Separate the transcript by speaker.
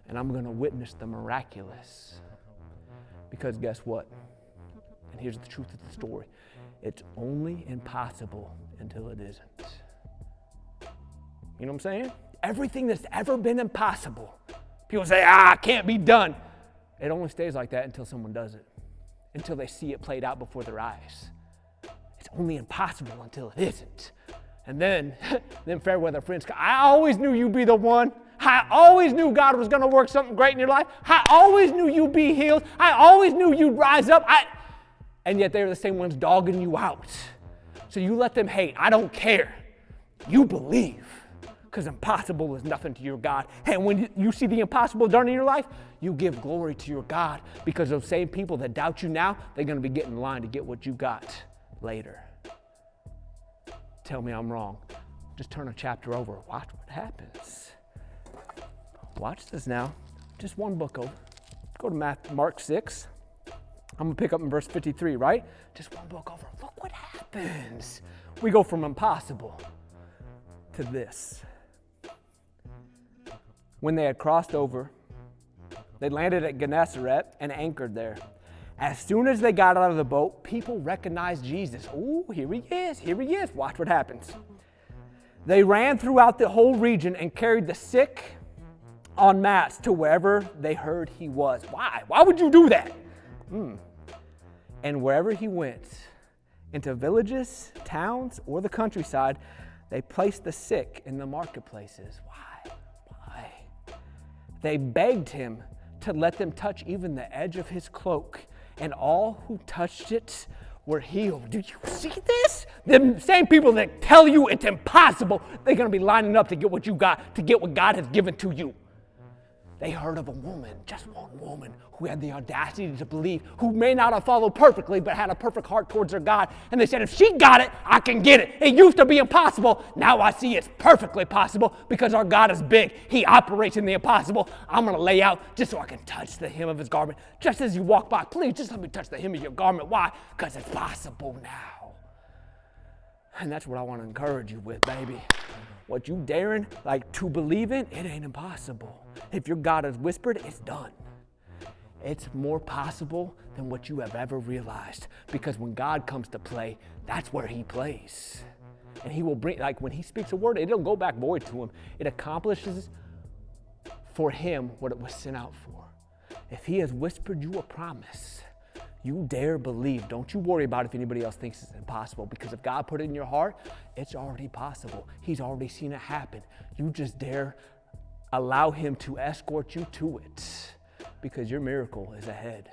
Speaker 1: and I'm going to witness the miraculous. Because guess what? And here's the truth of the story. It's only impossible until it isn't. You know what I'm saying? Everything that's ever been impossible, people say, it can't be done. It only stays like that until someone does it, until they see it played out before their eyes. It's only impossible until it isn't. And then fair weather friends, I always knew you'd be the one. I always knew God was going to work something great in your life. I always knew you'd be healed. I always knew you'd rise up. And yet they're the same ones dogging you out. So you let them hate. I don't care. You believe. Because impossible is nothing to your God. And when you see the impossible done in your life, you give glory to your God. Because those same people that doubt you now, they're going to be getting in line to get what you got later. Tell me I'm wrong. Just turn a chapter over. Watch what happens. Watch this now. Just one book over. Go to Mark 6. I'm going to pick up in verse 53, right? Just one book over. Look what happens. We go from impossible to this. When they had crossed over, they landed at Gennesaret and anchored there. As soon as they got out of the boat, people recognized Jesus. Oh, here he is. Here he is. Watch what happens. They ran throughout the whole region and carried the sick on mats to wherever they heard he was. Why? Why would you do that? And wherever he went, into villages, towns, or the countryside, they placed the sick in the marketplaces. Why? They begged him to let them touch even the edge of his cloak, and all who touched it were healed. Do you see this? The same people that tell you it's impossible, they're going to be lining up to get what you got, to get what God has given to you. They heard of a woman, just one woman, who had the audacity to believe, who may not have followed perfectly, but had a perfect heart towards her God. And they said, if she got it, I can get it. It used to be impossible. Now I see it's perfectly possible because our God is big. He operates in the impossible. I'm going to lay out just so I can touch the hem of his garment. Just as you walk by, please just let me touch the hem of your garment. Why? Because it's possible now. And that's what I want to encourage you with, baby. What you daring to believe in, it ain't impossible. If your God has whispered, it's done. It's more possible than what you have ever realized. Because when God comes to play, that's where he plays. And he will bring, when he speaks a word, it don't go back void to him. It accomplishes for him what it was sent out for. If he has whispered you a promise, you dare believe. Don't you worry about if anybody else thinks it's impossible, because if God put it in your heart, it's already possible. He's already seen it happen. You just dare allow him to escort you to it, because your miracle is ahead.